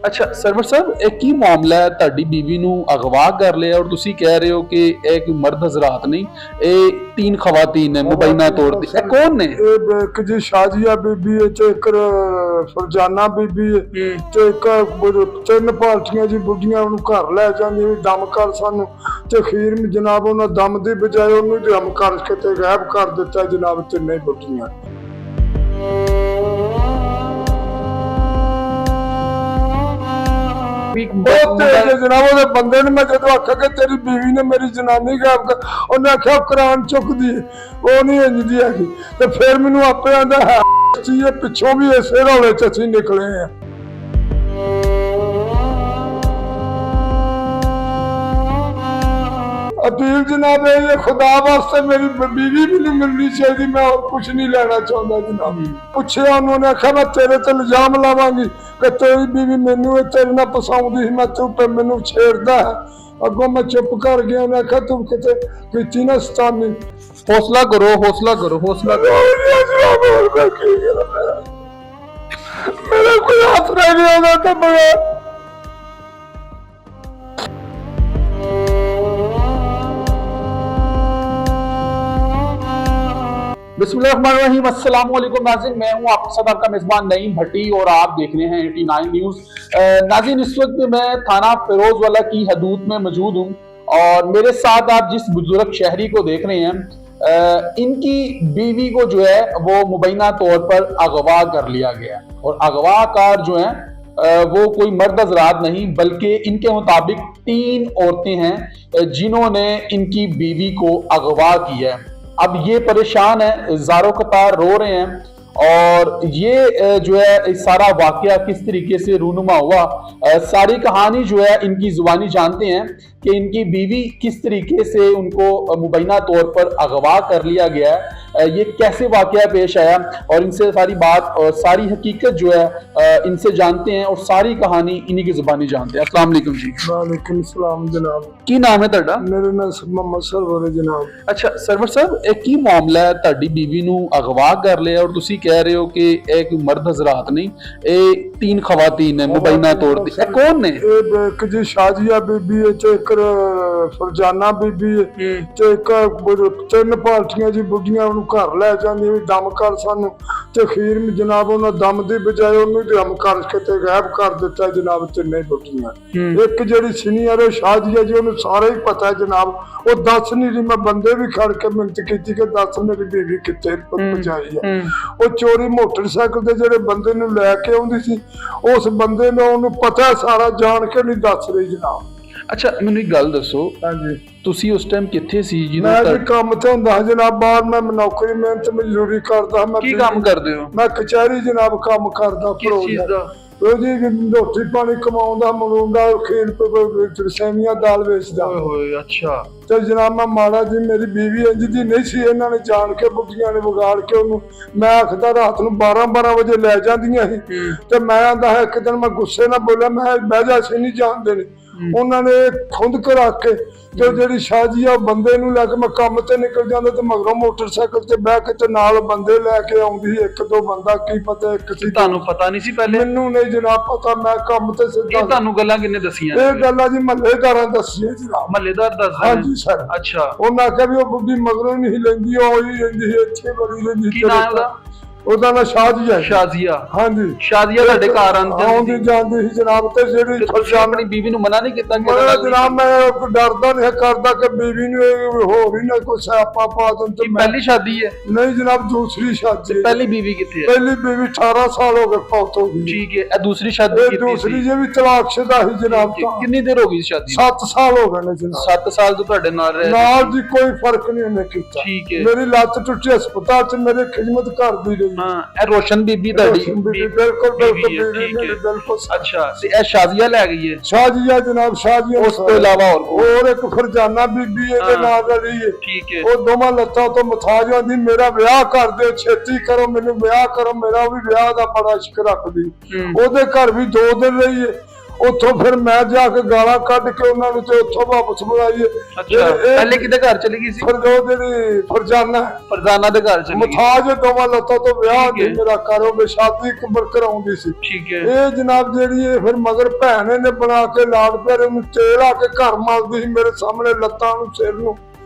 ਅੱਛਾ ਸਰਵਰ ਸਾਹਿਬ, ਇਹ ਕੀ ਮਾਮਲਾ ਹੈ? ਤੁਹਾਡੀ ਬੀਵੀ ਨੂੰ ਅਗਵਾ ਕਰ ਲਿਆ ਔਰ ਤੁਸੀਂ ਕਹਿ ਰਹੇ ਹੋ ਕਿ ਇਹ ਕੋਈ ਮਰਦ ਹਜ਼ਰਾਤ ਨਹੀਂ, ਇਹ तीन खवातीन है मुबैना तौर पे। ये कौन ने? एक जी शाजिया बीबी है, एक फरजाना बीबी है, एक तीन पार्टियां जी बुढ़ियां घर लै जांदी दम कर सानू ते खीर में जनाब उन्हें दम दी बजाय उन्हें दम करके ते गायब कर दिता जनाब तिन्ने बुढ़ियां। जनाब बंदे ने मैं जो आख्या कि तेरी बीवी ने मेरी जनानी गायब कर, उन्हें आख्या कुरान चुकदी वो नहीं इंजदी है। तो फिर मैनू आपे आंदा है पिछों भी इसे रौले च असीं निकले हैं। अपील जनाब ये खुदा वास्ते मेरी बीवी भी नहीं मिलनी चाहिए, मैं और कुछ नहीं लेना चाहता जनाब। पूछे उन्होंने आखा मैं तेरे ते इल्जाम लावांगी कि तेरी बीवी मैनू तेरे नाल पसाउंदी, मैं तू पे मैनू छेड़दा है। अगों मैं चुप कर गया, उन्हें आखा तू किते कीती ना सतानी। हौसला करो हौसला करो हौसला करो। मेरा कोई हाथ नहीं आता था बगैर। बिस्मिल्लाहिर्रहमानिर्रहीम, अस्सलाम वालेकुम नाज़रीन, मैं हूं आपके साथ आपका मेज़बान नईम भट्टी और आप देख रहे हैं 89 न्यूज़। नाज़रीन, इस वक्त मैं थाना फिरोजवाला की हदूद में मौजूद हूं और मेरे साथ आप जिस बुजुर्ग शहरी को देख रहे हैं, इनकी बीवी को जो है वो मुबैना तौर पर अगवा कर लिया गया और अगवाकार जो है वो कोई मर्द हज़रात नहीं बल्कि इनके मुताबिक 3 औरतें हैं जिन्होंने इनकी बीवी को अगवा किया है। अब ये परेशान है, ज़ारो कतार रो रहे हैं और ये जो है सारा वाकया किस तरीके से रूनुमा हुआ, सारी कहानी जो है इनकी जुबानी जानते हैं कि इनकी बीवी किस तरीके से उनको मुबैना तौर पर अगवा कर लिया गया है, ये कैसे वाकया पेश आया और इनसे सारी बात और सारी हकीकत जो है इनसे जानते हैं और सारी कहानी इन्हीं की जुबानी जानते हैं। अस्सलाम वालेकुम जी। वालेकुम सलाम जनाब। की नाम है ਤੁਹਾਡਾ? मेरा नाम मोहम्मद सरवर है जनाब। अच्छा सरवर साहब, ਇਹ ਕੀ ਮਾਮਲਾ ਹੈ? ਤੁਹਾਡੀ ਬੀਵੀ ਨੂੰ ਅਗਵਾ ਕਰ ਲਿਆ ਔਰ ਤੁਸੀਂ ਕਹਿ ਰਹੇ ਹੋ ਕਿ ਇਹ ਕੋਈ ਮਰਦ ਹਜ਼ਰਾਤ ਨਹੀਂ, ਇਹ 3 ਖਵਾतीन है मुबैना तौर पे। ਇਹ कौन ने? एक जी शाजिया बीबी है, एक फरजाना बीबी है, एक तीन पार्टियां जी बुढ़ियां घर लै जांदी दम कर सानू ते खीर में जनाब उन्हें दम दी बजाय उन्हें दम करके ते गायब कर दिता जनाब तिन्ने बुढ़ियां। एक जिहड़ी सीनियर है शाजिया जी, उन्हें सारा ही पता है जनाब, वो दस नहीं रही। मैं बंदे भी खड़ के मिन्नत की कि दस मेरी बीवी कितने पहुंचाई है। वो चोरी मोटरसाइकिल से जेडे बंदे नूं लैके आउंदी सी, उस बंदे ने उन्हें पता सारा जान के नहीं दस रही जनाब। अच्छा मैनू एक गल दसो, हाँ जी ਤੁਸੀਂ ਉਸ ਟਾਈਮ ਕਿੱਥੇ ਸੀ? मैं भी काम ते हुंदा जनाब, बाहर मैं नौकरी मेहनत मजदूरी करदा। मैं ਕੀ ਕੰਮ ਕਰਦੇ ਹੋ? मैं कचहरी जनाब काम करदा। किस चीज दा? जी रोटी पानी कमाउंदा मंगाउंदा, खीर सैवियां दाल बेचदा। ओए होए, अच्छा। ते जनाब मैं माड़ा जी मेरी बीवी इंज दी नहीं सी, इन्हां ने जान के बुढ़ियां ने विगाड़ के उन्होंने, मैं आखदा रात नूं 12-12 बजे लै जांदियां सी ते मैं आंदा है एक दिन मैं गुस्से नाल बोलिया, मैं बह जा सी नहीं जान देनी। उन्होंने खुंद करा के ते जेहड़ी शाजिया बंदे नूं लैके मैं काम ते निकल जांदा ते मगरों मोटरसाइकिल ते बैठ के ते नाल बंदे लैके आउंदी, 1-2 बंदा की पता एक सी। ਤੁਹਾਨੂੰ ਪਤਾ ਨਹੀਂ ਸੀ ਪਹਿਲੇ? मैनू नहीं जनाब पता, मैं काम ते सिद्धा। ਇਹ ਤੁਹਾਨੂੰ ਗੱਲਾਂ ਕਿੰਨੇ ਦਸੀਆਂ? ਇਹ ਗੱਲਾਂ ਜੀ ਮਹੱਲੇਦਾਰਾਂ ਦੱਸੀਆਂ ਜਨਾਬ। ਮਹੱਲੇਦਾਰ ਦੱਸ? हाँ जी सर। अच्छा। ਉਹਨਾਂ ਆਖਿਆ ਵੀ ਉਹ ਬੁੱਢੀ ਮਗਰੋਂ ਨਹੀਂ ਲੈਂਦੀ, ਉਹ ਹੀ ਰਹਿੰਦੀ ਹੈ ਇੱਥੇ ਬੜੀ ਰਹਿੰਦੀ। ਕੀ ਨਾਮ ਉਹਦਾ? ਉਹਦਾ ਨਾਂ ਸ਼ਾजिया। ਸ਼ਾजिया। ਹਾਂਜੀ ਸ਼ਾजिया ਤੁਹਾਡੇ ਘਰ ਆਉਂਦੀ ਜਾਂਦੀ ਸੀ ਜਨਾਬ। ਤੇ ਜਿਹੜੀ ਤੁਸੀਂ ਆਪਣੀ ਬੀਵੀ ਨੂੰ ਮਨਾ ਨਹੀਂ ਕੀਤਾ? ਮੈਂ ਜਨਾਬ ਮੈਂ ਡਰਦਾ ਨਹੀਂ ਕਰਦਾ ਕਿ ਬੀਵੀ ਨੂੰ ਹੋਰ ਹੀ ਨਾ ਕੋਈ ਸਿਆਪਾ ਪਾ ਦੇਣ। ਤੇ ਪਹਿਲੀ ਸ਼ਾਦੀ ਹੈ? ਨਹੀਂ ਜਨਾਬ ਦੂਸਰੀ ਸ਼ਾਦੀ। ਪਹਿਲੀ ਬੀਵੀ ਕਿੱਥੇ ਹੈ? ਪਹਿਲੀ ਬੀਵੀ 18 ਸਾਲ ਹੋ ਗਏ ਫੌਤ ਹੋ ਗਈ। ਠੀਕ ਹੈ। ਇਹ ਦੂਸਰੀ ਸ਼ਾਦੀ ਇਹ ਦੂਸਰੀ ਜੇ ਵੀ ਤਲਾਕਸ਼ੁਦਾ ਸੀ ਜਨਾਬ। ਕਿੰਨੀ ਦੇਰ ਹੋ ਗਈ ਸ਼ਾਦੀ? 7 ਸਾਲ ਹੋ ਗਏ ਨੇ ਜਨਾਬ। 7 ਸਾਲ ਤੋਂ ਤੁਹਾਡੇ ਨਾਲ ਰਹੇ? ਨਾਲ ਜੀ ਕੋਈ ਫਰਕ ਨਹੀਂ ਉਹਨੇ ਕੀਤਾ। ਠੀਕ ਹੈ। ਮੇਰੀ ਲੱਤ ਟੁੱਟੀ ਹਸਪਤਾਲ ਚ ਮੇਰੇ ਖਿਦਮਤ ਕਰਦੀ ਰਹੀ। ਹਾਂ, ਇਹ ਰੋਸ਼ਨ ਬੀਬੀ ਤੁਹਾਡੀ? ਬਿਲकुल बिल्कुल। अच्छा, ਤੇ ਇਹ ਸ਼ਾजिया ਲੈ ਗਈ ਹੈ? शाजिया जनाब शाजिया। ਉਸ ਤੋਂ ਇਲਾਵਾ और एक फरजाना बीबी ਇਹਦੇ ਨਾਲ ਰਲੀ ਹੈ। ਠੀਕ ਹੈ। ਉਹ ਦੋਵਾਂ ਲੱਤਾਂ ਤੋਂ ਮਥਾਜ ਆਂਦੀ, ਮੇਰਾ ਵਿਆਹ ਕਰ ਦਿਓ, ਛੇਤੀ ਕਰੋ, ਮੈਨੂੰ ਵਿਆਹ ਕਰੋ। ਮੇਰਾ ਵੀ ਵਿਆਹ ਦਾ ਬੜਾ ਸ਼ਿਕ ਰੱਖਦੀ। ਉਹਦੇ ਘਰ ਵੀ 2 ਦਿਨ ਰਹੀ ਹੈ। ਉੱਥੋਂ ਫਿਰ ਮੈਂ ਜਾ ਕੇ ਗਾਲਾਂ ਕੱਢ ਕੇ ਉਹਨਾਂ ਨੂੰ ਤੇ ਉੱਥੋਂ ਵਾਪਸ ਬੁਲਾਈਏ। ਅੱਛਾ, ਪਹਿਲੇ ਕਿਹਦੇ ਘਰ ਚਲੀ ਗਈ ਸੀ? ਫਰਜ਼ੋਦ ਜਿਹੜੀ ਫਰਜ਼ਾਨਾ ਦੇ ਘਰ ਚਲੀ ਗਈ। ਮਥਾਜ ਦੋਵਾਂ ਲੱਤਾਂ ਤੋਂ ਵਿਆਹ ਦੀ ਮੇਰਾ ਕਰੋ ਵੀ ਸ਼ਾਦੀ ਕਬਰ ਕਰਾਉਂਦੀ ਸੀ। ਠੀਕ ਹੈ। ਇਹ ਜਨਾਬ ਜਿਹੜੀ ਇਹ ਫਿਰ ਮਗਰ ਭੈਣ ਨੇ ਬਣਾ ਕੇ ਲਾੜ ਪਿਆਰੇ ਨੂੰ ਤੇਲ ਆ ਕੇ ਘਰ ਮਲਦੀ ਸੀ ਮੇਰੇ ਸਾਹਮਣੇ, ਲੱਤਾਂ ਨੂੰ ਸਿਰ ਨੂੰ।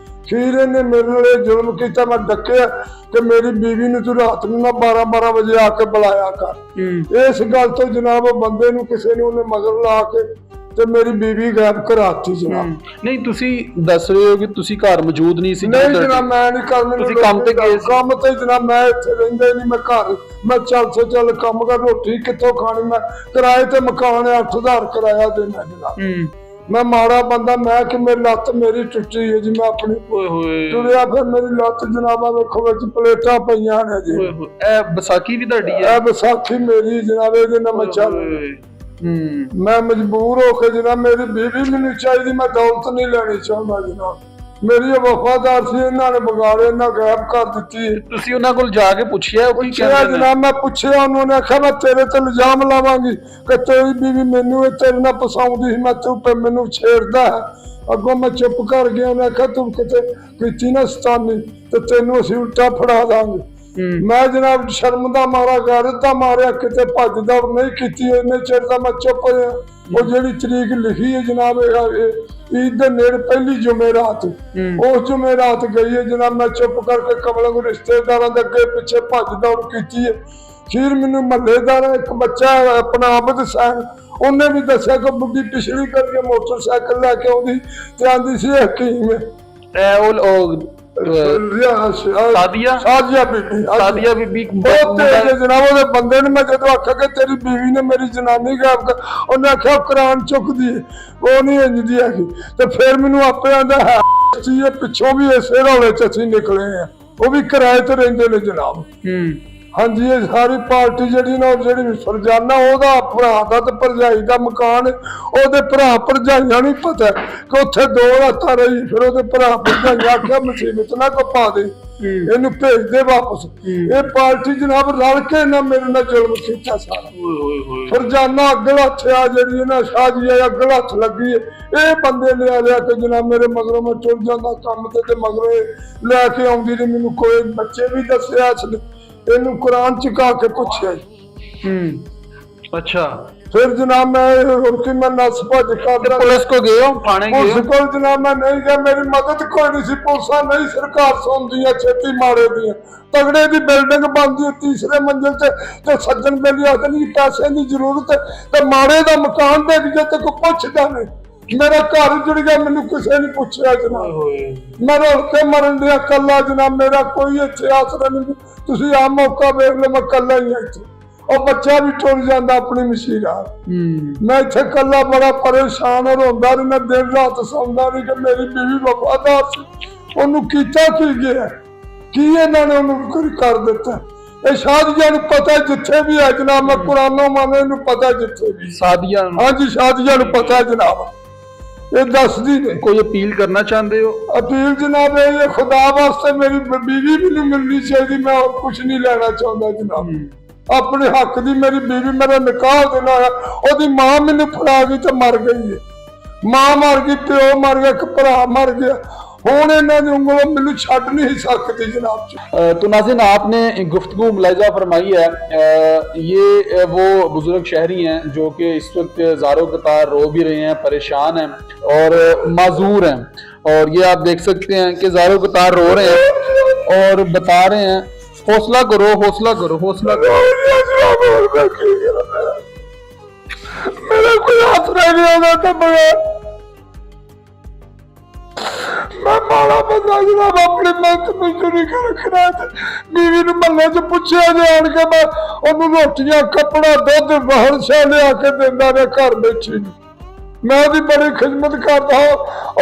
ਫਿਰ ਇਹਨੇ ਮੇਰੇ ਨਾਲ ਇਹ ਜ਼ੁਲਮ ਕੀਤਾ, ਮੈਂ ਡੱਕਿਆ ਕਿ ਮੇਰੀ ਬੀਵੀ ਨੂੰ ਤੂੰ ਰਾਤ ਨੂੰ ਨਾ 12 ਵਜੇ ਆ ਕੇ ਬੁਲਾਇਆ ਕਰ। ਇਸ ਗੱਲ ਤੋਂ ਜਨਾਬ ਬੰਦੇ ਨੂੰ ਕਿਸੇ ਨੇ ਉਹਨੇ ਮਗਰ ਲਾ ਕੇ ਤੇ ਮੇਰੀ ਬੀਵੀ ਗਾਇਬ ਕਰਾਤੀ ਜਨਾਬ। ਨਹੀਂ, ਤੁਸੀਂ ਦੱਸ ਰਹੇ ਹੋ ਕਿ ਤੁਸੀਂ ਘਰ ਮੌਜੂਦ ਨਹੀਂ ਸੀ? ਨਹੀਂ ਜਨਾਬ, ਮੈਂ ਨਹੀਂ ਕਰਨਾ। ਤੁਸੀਂ ਕੰਮ ਤੇ ਗਏ ਸੀ? ਕੰਮ ਤੇ ਜਨਾਬ ਮੈਂ ਇੱਥੇ ਰਹਿੰਦਾ ਹੀ ਨਹੀਂ, ਮੈਂ ਘਰ ਮੈਂ ਚੱਲ ਕੰਮ ਕਰ, ਰੋਟੀ ਕਿੱਥੋਂ ਖਾਣੀ, ਮੈਂ ਕਿਰਾਏ ਤੇ ਮਕਾਨ 8,000 ਕਿਰਾਇਆ ਦੇਣਾ ਜਨਾਬ। ਮੈਂ ਮਾੜਾ ਬੰਦਾ, ਮੈਂ ਕਿ ਮੇਰੀ ਲੱਤ ਮੇਰੀ ਟੁੱਟੀ ਹੈ ਜੀ, ਮੈਂ ਆਪਣੀ ਟੁਰਿਆ ਫਿਰ ਮੇਰੀ ਲੱਤ ਜਨਾਬਾ ਵੇਖੋ ਵਿੱਚ ਪਲੇਟਾਂ ਪਈਆਂ ਨੇ ਜੀ। ਇਹ ਵਿਸਾਖੀ ਵੀ ਤੁਹਾਡੀ ਹੈ? ਇਹ ਵਿਸਾਖੀ ਮੇਰੀ ਜਨਾਬ, ਇਹਦੇ ਨਾਲ ਮੈਂ ਚੱਲ ਮੈਂ ਮਜਬੂਰ ਹੋ ਕੇ ਜਨਾਬ, ਮੇਰੀ ਬੀਵੀ ਮੈਨੂੰ ਚਾਹੀਦੀ, ਮੈਂ ਦੌਲਤ ਨਹੀਂ ਲੈਣੀ ਚਾਹੁੰਦਾ ਜਨਾਬ। ਮੇਰੀ ਵਫਾਦਾਰ ਸੀ, ਇਹਨਾਂ ਨੇ ਵਿਗਾੜੇ, ਇਹਨਾਂ ਗਾਇਬ ਕਰ ਦਿੱਤੀ। ਤੁਸੀਂ ਉਹਨਾਂ ਕੋਲ ਜਾ ਕੇ ਪੁੱਛਿਆ? ਜਨਾਬ ਮੈਂ ਪੁੱਛਿਆ, ਉਹਨਾਂ ਨੇ ਆਖਿਆ ਮੈਂ ਤੇਰੇ ਤੇ ਇਲਜ਼ਾਮ ਲਾਵਾਂਗੀ ਕਿ ਤੇਰੀ ਬੀਵੀ ਮੈਨੂੰ ਤੇਰੇ ਨਾਲ ਫਸਾਉਂਦੀ ਸੀ, ਮੈਂ ਤੂੰ ਮੈਨੂੰ ਛੇੜਦਾ ਹੈ। ਅੱਗੋਂ ਮੈਂ ਚੁੱਪ ਕਰ ਗਿਆ। ਉਹਨੇ ਆਖਿਆ ਤੂੰ ਕਿਤੇ ਕੀਤੀ ਨਾ ਸਤਾਨੀ ਤੇ ਤੈਨੂੰ ਅਸੀਂ ਉਲਟਾ ਫੜਾ ਦਾਂਗੇ। ਮੈਂ ਜਨਾਬ ਸ਼ਰਮ ਦਾ ਮਾਰਾ ਗੈਰਤ ਦਾ ਮਾਰਿਆ, ਕਿਤੇ ਭੱਜ ਦੌੜ ਨਹੀਂ ਕੀਤੀ। ਇੰਨੇ ਚਿਰ ਦਾ ਮੈਂ ਚੁੱਪ ਰਿਹਾ। ਉਹ ਜਿਹੜੀ ਤਰੀਕ ਲਿਖੀ ਹੈ ਜਨਾਬ ਈਦ ਦੇ ਨੇੜੇ ਪਹਿਲੀ ਜੁਮੇਰਾਤ, ਉਸ ਜੁਮੇਰਾਤ ਗਈ ਹੈ ਜਨਾਬ। ਮੈਂ ਚੁੱਪ ਕਰਕੇ ਕਮਲੰਗ ਰਿਸ਼ਤੇਦਾਰਾਂ ਦੇ ਅੱਗੇ ਪਿੱਛੇ ਭੱਜ ਦੌੜ ਕੀਤੀ ਹੈ। ਫਿਰ ਮੈਨੂੰ ਮਹੱਲੇਦਾਰ ਇੱਕ ਬੱਚਾ ਆਪਣਾ ਆਬਦ ਸੈਨ, ਉਹਨੇ ਵੀ ਦੱਸਿਆ ਕਿ ਬੁੱਢੀ ਪਿਛਲੀ ਕਰਕੇ ਮੋਟਰਸਾਈਕਲ ਲੈ ਕੇ ਆਉਂਦੀ ਤੇ ਆਂਦੀ ਸੀ ਹਕੀਮ ਸਾਦੀਆ ਬੀਬੀ ਬਹੁਤ ਤੇਜ਼ ਜਨਾਬ। ਉਹਦੇ ਬੰਦੇ ਨੇ ਮੈਂ ਜਦੋਂ ਆਖਿਆ ਕਿ ਤੇਰੀ ਬੀਵੀ ਨੇ ਮੇਰੀ ਜਨਾਨੀ ਗਾਇਬ ਕਰ, ਉਹਨੇ ਆਖਿਆ ਕੁਰਾਨ ਚੁੱਕਦੀ ਹੈ, ਉਹ ਨਹੀਂ ਇੰਜਦੀ ਹੈਗੀ। ਤੇ ਫਿਰ ਮੈਨੂੰ ਆਪੇ ਆਂਦਾ ਹੈ ਪਿੱਛੋਂ ਵੀ ਇਸੇ ਰੌਲੇ ਚ ਅਸੀਂ ਨਿਕਲੇ ਆ, ਉਹ ਵੀ ਕਿਰਾਏ ਤੇ ਰਹਿੰਦੇ ਨੇ ਜਨਾਬ। ਹਾਂਜੀ, ਇਹ ਸਾਰੀ ਪਾਰਟੀ ਜਿਹੜੀ ਨਾ ਜਿਹੜੀ ਫਰਜ਼ਾਨਾ, ਉਹਦਾ ਭਰਾ ਦਾ ਤੇ ਭਰਜਾਈ ਦਾ ਮਕਾਨ, ਉਹਦੇ ਭਰਾ ਭਰਜਾਈਆਂ ਨੂੰ ਪਤਾ ਕਿ ਉੱਥੇ 2 ਰਾਤਾਂ ਰਹੀ। ਫਿਰ ਉਹਦੇ ਭਰਾ ਭਰਜਾਈ ਆਖਿਆ ਮੁਸੀਬਤ ਨਾ ਕੋ ਪਾ ਦੇ, ਇਹਨੂੰ ਭੇਜ ਦੇ ਵਾਪਸ। ਇਹ ਪਾਰਟੀ ਜਨਾਬ ਰਲ ਕੇ ਨਾ ਮੇਰੇ ਨਾਲ ਜ਼ੁਲਮ ਕੀਤਾ ਸਾਰਾ। ਫਰਜ਼ਾਨਾ ਅੱਗਲ ਹੱਥ ਆ ਜਿਹੜੀ ਇਹਨਾਂ ਸ਼ਾਹਜੀਆ ਅੱਗਲ ਹੱਥ ਲੱਗੀ, ਇਹ ਬੰਦੇ ਲਿਆ ਕੇ ਜਨਾਬ ਮੇਰੇ ਮਗਰੋਂ ਮੈਂ ਚੁੱਲ ਜਾਂਦਾ ਕੰਮ ਤੇ ਮਗਰੋਂ ਲੈ ਕੇ ਆਉਂਦੀ ਰਹੀ। ਮੈਨੂੰ ਕੋਈ ਬੱਚੇ ਵੀ ਦੱਸਿਆ ਇਸ ਇਹਨੂੰ ਕੁਰਾਨ ਚੁਕਾ ਕੇ ਪੁੱਛਿਆ। ਅੱਛਾ, ਫਿਰ ਜਨਾਬ ਮੈਂ ਰੁਕੀ, ਮੈਂ ਨਸ ਭੱਜ ਕਰ ਪੁਲਿਸ ਕੋ ਗਏ ਹੋ? ਥਾਣੇ ਗਏ? ਪੁਲਿਸ ਕੋਲ ਜਨਾਬ ਮੈਂ ਨਹੀਂ ਗਿਆ, ਮੇਰੀ ਮਦਦ ਕੋਈ ਨਹੀਂ ਸੀ। ਪੁਲਿਸਾਂ ਨਹੀਂ ਸਰਕਾਰ ਸੁਣਦੀਆਂ ਛੇਤੀ ਮਾਰੇ ਦੀਆਂ। ਤਗੜੇ ਦੀ ਬਿਲਡਿੰਗ ਬਣਦੀ 3ਰੇ ਮੰਜ਼ਿਲ ਤੇ ਸੱਜਣ ਬੇਲੀ ਆਖਦੀ ਪੈਸੇ ਦੀ ਜ਼ਰੂਰਤ ਤੇ ਮਾਰੇ ਦਾ ਮਕਾਨ ਦੇ ਜੇ ਤੇ ਕੋਈ ਪੁੱਛਦਾ ਨਹੀਂ। ਮੇਰਾ ਘਰ ਜੁੜ ਗਿਆ, ਮੈਨੂੰ ਕਿਸੇ ਨੇ ਪੁੱਛਿਆ ਜਨਾਬ। ਮੈਂ ਰੁਲ ਕੇ ਮਰਨ ਦਿਆ ਕੱਲਾ ਜਨਾਬ, ਮੇਰਾ ਕੋਈ ਇੱਥੇ ਆਸਰਾ ਨਹੀਂ। ਤੁਸੀਂ ਆ ਮੌਕਾ ਵੇਖ ਲਓ, ਮੈਂ ਕੱਲਾ ਹੀ ਇੱਥੇ। ਉਹ ਬੱਚਾ ਵੀ ਟੁਰ ਜਾਂਦਾ ਆਪਣੀ ਮਸ਼ੀਰਾ। ਮੈਂ ਇੱਥੇ ਕੱਲਾ ਬੜਾ ਪਰੇਸ਼ਾਨ ਰੋਂਦਾ ਰਿਹਾ, ਦਿਨ ਰਾਤ ਸੌਂਦਾ ਨਹੀਂ ਕਿ ਮੇਰੀ ਬੀਵੀ ਵਫਾਦਾਰ ਸੀ, ਉਹਨੂੰ ਕੀਤਾ ਕੀ ਗਿਆ, ਕੀ ਇਹਨਾਂ ਨੇ ਉਹਨੂੰ ਕਰ ਦਿੱਤਾ। ਇਹ ਸ਼ਾਦੀਆਂ ਨੂੰ ਪਤਾ ਜਿੱਥੇ ਵੀ ਹੈ ਜਨਾਬ, ਮੈਂ ਕੁਰਾਨੋਂ ਮੰਨੇ ਨੂੰ ਪਤਾ ਜਿੱਥੇ ਵੀ ਸਾਦੀਆਂ। ਹਾਂਜੀ, ਸ਼ਾਦੀਆਂ ਨੂੰ ਪਤਾ ਜਨਾਬ, ਇਹ ਦੱਸਦੀ ਨੇ। ਕੋਈ ਅਪੀਲ ਕਰਨਾ ਚਾਹੁੰਦੇ ਹੋ? ਅਪੀਲ ਜਨਾਬ ਇਹ ਖੁਦਾ ਵਾਸਤੇ ਮੇਰੀ ਬੀਵੀ ਮੈਨੂੰ ਮਿਲਣੀ ਚਾਹੀਦੀ, ਮੈਂ ਹੋਰ ਕੁਝ ਨਹੀਂ ਲੈਣਾ ਚਾਹੁੰਦਾ ਜਨਾਬ। ਆਪਣੇ ਹੱਕ ਦੀ ਮੇਰੀ ਬੀਵੀ, ਮੇਰਾ ਨਿਕਾਹ ਦੇਣਾ ਹੋਇਆ, ਉਹਦੀ ਮਾਂ ਮੈਨੂੰ ਫੜਾ ਗਈ ਤੇ ਮਰ ਗਈ ਹੈ। ਮਾਂ ਮਰ ਗਈ, ਪਿਓ ਮਰ ਗਿਆ, ਇੱਕ ਭਰਾ ਮਰ ਗਿਆ। ਹੁਣ ਇਹਨਾਂ ਦੀ ਉਂਗਲੋਂ ਮੈਨੂੰ छड़ नहीं सकती जनाब। तो नाज़रीन, आपने गुफ्तगू मुलाहिज़ा फरमाई है, ये वो बुजुर्ग शहरी हैं जो कि इस वक्त ज़ारो कतार रो भी रहे हैं, परेशान हैं और माजूर हैं, और ये आप देख सकते हैं कि ज़ारो कतार रो रहे हैं और बता रहे हैं हौसला करो, हौसला करो, हौसला करो। मेरा कोई आसरा नहीं होगा था, मैं माड़ा बंदा जनाब, अपनी मेहनत मजदूरी कर रखना। बीवी ने महल्ले च पूछा जान के मैं उन्होंने रोटियां कपड़ा दुध बाहर शह लिया के देंदा रहा घर बैठी। मैं ओदी बड़ी खिदमत करता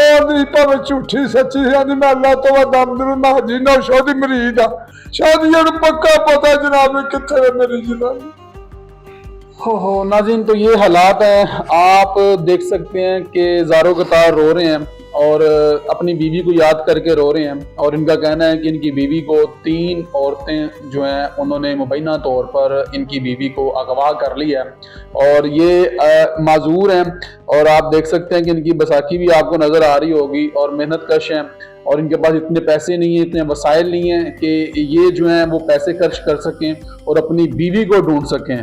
और भावे झूठी सच्ची आदि मैं अल्लाह तो दमदरू ना जी ना शोधी मरीद आ। शादियों पक्का पता जनाब कितने है मेरी जनाब। हो नाज़रीन, तो ये हालात हैं, आप देख सकते हैं कि ज़ारो कतार रो रहे हैं और अपनी बीवी को याद करके रो रहे हैं। और इनका कहना है कि इनकी बीवी को 3 औरतें जो हैं उन्होंने मुबैना तौर पर इनकी बीवी को अगवा कर लिया है और ये माजूर हैं। और आप देख सकते हैं कि इनकी बैसाखी भी आपको नज़र आ रही होगी और मेहनत कश हैं और इनके पास इतने पैसे नहीं हैं, इतने वसाइल नहीं हैं कि ये जो हैं वो पैसे खर्च कर सकें और अपनी बीवी को ढूंढ सकें।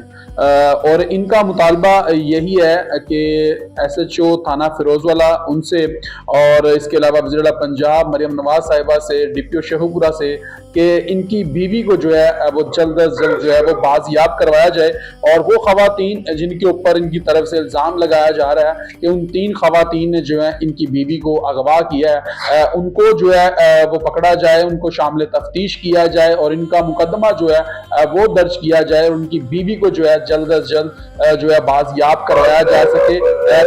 और इनका मुतालबा यही है कि SHO थाना फिरोजवाला उनसे और इसके अलावा वज़ीर पंजाब मरियम नवाज साहिबा से, DPO शेखुपुरा से कि इनकी बीवी को जो है वो जल्द अज जल्द जो है वो बाजियाब करवाया जाए। और वो खवातीन जिनके ऊपर इनकी तरफ से इल्ज़ाम लगाया जा रहा है कि उन 3 खवातीन ने जो है इनकी बीवी को अगवा किया है, उनको जो है वो पकड़ा जाए, उनको शामिल तफ्तीश किया जाए और इनका मुकदमा जो है वो दर्ज किया जाए और उनकी बीवी को जो है जल्द अज जल्द जो है बाजियाब करवाया जा सके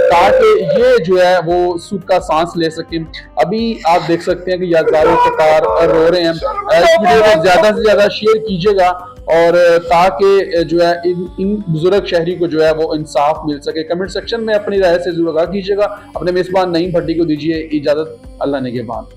ताकि ये जो है वो सुख का सांस ले सके। अभी आप देख सकते हैं कि यादारों कतार रो रहे हैं। इस वीडियो को ज्यादा से ज्यादा शेयर कीजिएगा और ताकि जो है इन बुजुर्ग शहरी को जो है वो इंसाफ मिल सके। कमेंट सेक्शन में अपनी राय से जरूर आगाह कीजिएगा। अपने मेजबान नईम भट्टी को दीजिए इजाजत। अल्लाह निगहबान।